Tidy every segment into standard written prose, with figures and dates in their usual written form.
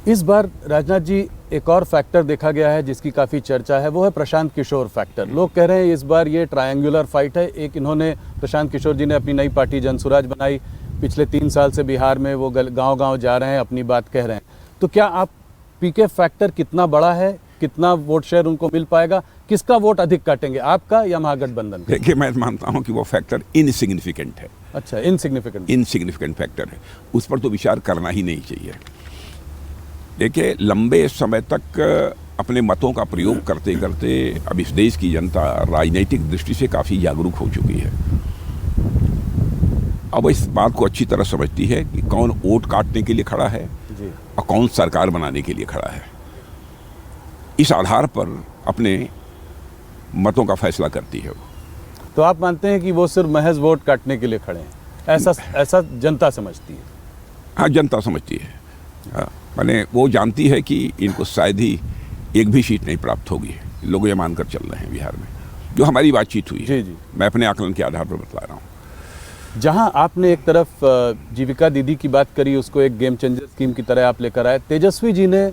इस बार राजनाथ जी एक और फैक्टर देखा गया है जिसकी काफ़ी चर्चा है, वो है प्रशांत किशोर फैक्टर। लोग कह रहे हैं इस बार ये ट्रायंगुलर फाइट है। एक इन्होंने प्रशांत किशोर जी ने अपनी नई पार्टी जनसुराज बनाई, पिछले 3 साल से बिहार में वो गांव-गांव जा रहे हैं, अपनी बात कह रहे हैं। तो क्या आप पीके फैक्टर कितना बड़ा है, कितना वोट शेयर उनको मिल पाएगा, किसका वोट अधिक काटेंगे, आपका या महागठबंधन का? देखिए, मैं मानता हूं कि वो फैक्टर इनसिग्निफिकेंट है। अच्छा, इनसिग्निफिकेंट फैक्टर है, उस पर तो विचार करना ही नहीं चाहिए। देखिए, लंबे समय तक अपने मतों का प्रयोग करते करते अब इस देश की जनता राजनीतिक दृष्टि से काफ़ी जागरूक हो चुकी है। अब इस बात को अच्छी तरह समझती है कि कौन वोट काटने के लिए खड़ा है जी। और कौन सरकार बनाने के लिए खड़ा है। इस आधार पर अपने मतों का फैसला करती है वो। तो आप मानते हैं कि वो सिर्फ महज वोट काटने के लिए खड़े हैं, ऐसा जनता समझती है? हाँ, जनता समझती है। हाँ, माने वो जानती है कि इनको शायद ही एक भी सीट नहीं प्राप्त होगी। लोग ये मानकर चल रहे हैं बिहार में, जो हमारी बातचीत हुई है। जी। मैं अपने आकलन के आधार पर बतला रहा हूँ। जहां आपने एक तरफ जीविका दीदी की बात करी, उसको एक गेम चेंजर स्कीम की तरह आप लेकर आए, तेजस्वी जी ने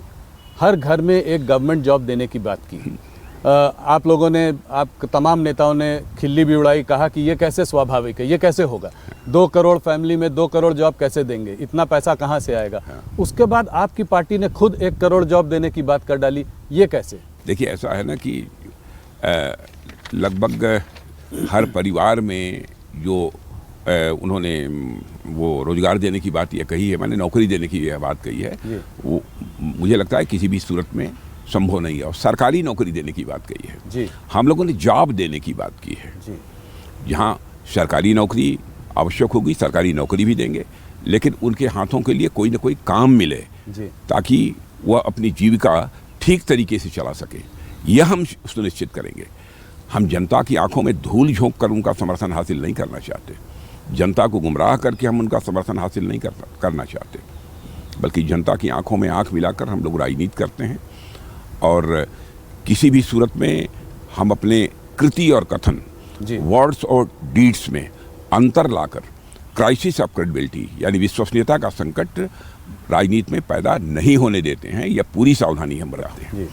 हर घर में एक गवर्नमेंट जॉब देने की बात की। आप लोगों ने, आप तमाम नेताओं ने खिल्ली भी उड़ाई, कहा कि ये कैसे स्वाभाविक है, ये कैसे होगा, 2 करोड़ फैमिली में 2 करोड़ जॉब कैसे देंगे, इतना पैसा कहाँ से आएगा। उसके बाद आपकी पार्टी ने खुद 1 करोड़ जॉब देने की बात कर डाली, ये कैसे? देखिए, ऐसा है ना कि लगभग हर परिवार में जो उन्होंने वो रोजगार देने की बात ये कही है, मैंने नौकरी देने की यह बात कही है, वो मुझे लगता है किसी भी सूरत में संभव नहीं है। और सरकारी नौकरी देने की बात कही है जी। हम लोगों ने जॉब देने की बात की है जी। जहाँ सरकारी नौकरी आवश्यक होगी, सरकारी नौकरी भी देंगे, लेकिन उनके हाथों के लिए कोई ना कोई काम मिले जी। ताकि वह अपनी जीविका ठीक तरीके से चला सके। यह हम सुनिश्चित करेंगे। हम जनता की आंखों में धूल झोंक कर उनका समर्थन हासिल नहीं करना चाहते, जनता को गुमराह करके हम उनका समर्थन हासिल नहीं करना चाहते, बल्कि जनता की आंखों में आंख मिलाकर हम लोग राजनीति करते हैं। और किसी भी सूरत में हम अपने कृति और कथन, वर्ड्स और डीड्स में अंतर लाकर क्राइसिस ऑफ क्रेडिबिलिटी यानी विश्वसनीयता का संकट राजनीति में पैदा नहीं होने देते हैं। यह पूरी सावधानी हम बरतते हैं।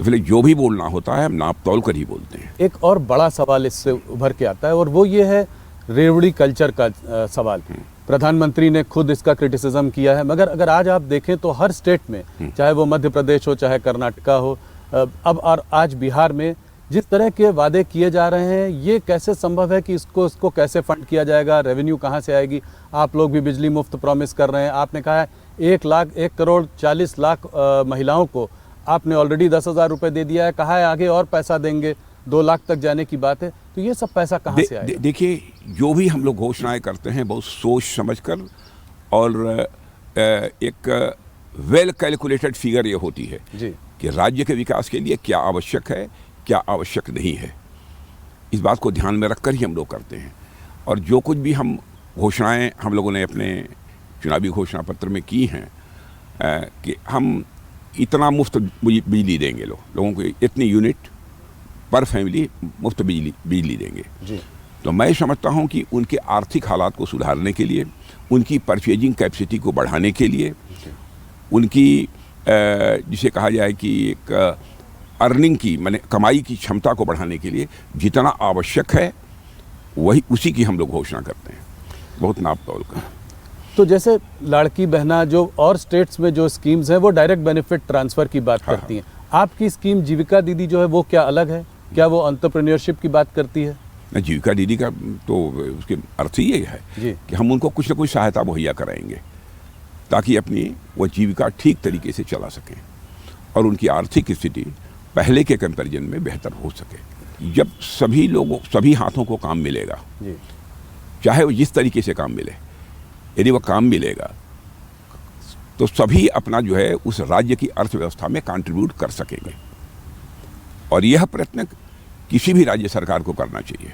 इसलिए जो भी बोलना होता है हम नाप तौल कर ही बोलते हैं। एक और बड़ा सवाल इससे उभर के आता है और वो ये है रेवड़ी कल्चर का सवाल। प्रधानमंत्री ने खुद इसका क्रिटिसिज्म किया है, मगर अगर आज आप देखें तो हर स्टेट में, चाहे वो मध्य प्रदेश हो चाहे कर्नाटका हो, अब और आज बिहार में जिस तरह के वादे किए जा रहे हैं, ये कैसे संभव है कि इसको कैसे फंड किया जाएगा, रेवेन्यू कहाँ से आएगी? आप लोग भी बिजली मुफ्त प्रॉमिस कर रहे हैं। आपने कहा है 1 करोड़ 40 लाख महिलाओं को आपने ऑलरेडी 10,000 रुपये दे दिया है, कहा है आगे और पैसा देंगे, 2 लाख तक जाने की बात है। तो ये सब पैसा कहाँ से आएगा? देखिए, जो भी हम लोग घोषणाएं करते हैं बहुत सोच समझकर और एक वेल कैलकुलेटेड फिगर ये होती है जी। कि राज्य के विकास के लिए क्या आवश्यक है, क्या आवश्यक नहीं है। इस बात को ध्यान में रखकर ही हम लोग करते हैं। और जो कुछ भी हम घोषणाएं हम लोगों ने अपने चुनावी घोषणा पत्र में की हैं कि हम इतना मुफ्त बिजली देंगे, लोगों को इतनी यूनिट पर फैमिली मुफ्त बिजली देंगे जी। तो मैं समझता हूं कि उनके आर्थिक हालात को सुधारने के लिए, उनकी परचेजिंग कैपेसिटी को बढ़ाने के लिए, उनकी जिसे कहा जाए कि एक अर्निंग की माने कमाई की क्षमता को बढ़ाने के लिए जितना आवश्यक है वही उसी की हम लोग घोषणा करते हैं, बहुत नाप तौल कर। तो जैसे लाड़की बहना जो और स्टेट्स में जो स्कीम्स हैं वो डायरेक्ट बेनिफिट ट्रांसफ़र की बात करती हैं, आपकी स्कीम जीविका दीदी जो है वो क्या अलग है? क्या वो एंटरप्रेन्योरशिप की बात करती है? जीविका दीदी का तो उसके अर्थ ही ये है कि हम उनको कुछ न कुछ सहायता मुहैया कराएंगे ताकि अपनी वो जीविका ठीक तरीके से चला सकें और उनकी आर्थिक स्थिति पहले के कंपैरिजन में बेहतर हो सके। जब सभी लोगों, सभी हाथों को काम मिलेगा, चाहे वो जिस तरीके से काम मिले, यदि वह काम मिलेगा तो सभी अपना जो है उस राज्य की अर्थव्यवस्था में कंट्रीब्यूट कर सकेंगे। और यह प्रयत्न किसी भी राज्य सरकार को करना चाहिए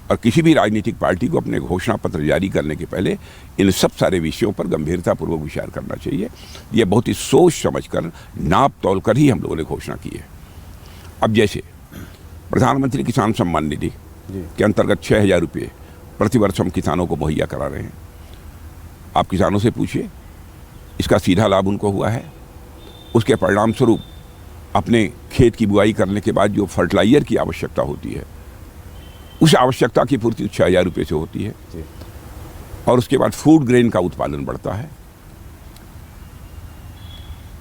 और किसी भी राजनीतिक पार्टी को अपने घोषणा पत्र जारी करने के पहले इन सब सारे विषयों पर गंभीरतापूर्वक विचार करना चाहिए। ये बहुत ही सोच समझकर, नाप तौल कर ही हम लोगों ने घोषणा की है। अब जैसे प्रधानमंत्री किसान सम्मान निधि के अंतर्गत 6,000 रुपये प्रतिवर्ष हम किसानों को मुहैया करा रहे हैं। आप किसानों से पूछिए, इसका सीधा लाभ उनको हुआ है? उसके परिणाम स्वरूप अपने खेत की बुआई करने के बाद जो फर्टिलाइजर की आवश्यकता होती है, उस आवश्यकता की पूर्ति 6,000 रुपये से होती है। जी। और उसके बाद फूड ग्रेन का उत्पादन बढ़ता है।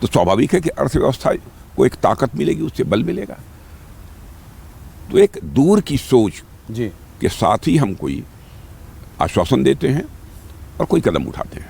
तो स्वाभाविक है कि अर्थव्यवस्था को एक ताकत मिलेगी, उससे बल मिलेगा। तो एक दूर की सोच जी के साथ ही हम कोई आश्वासन देते हैं और कोई कदम उठाते हैं।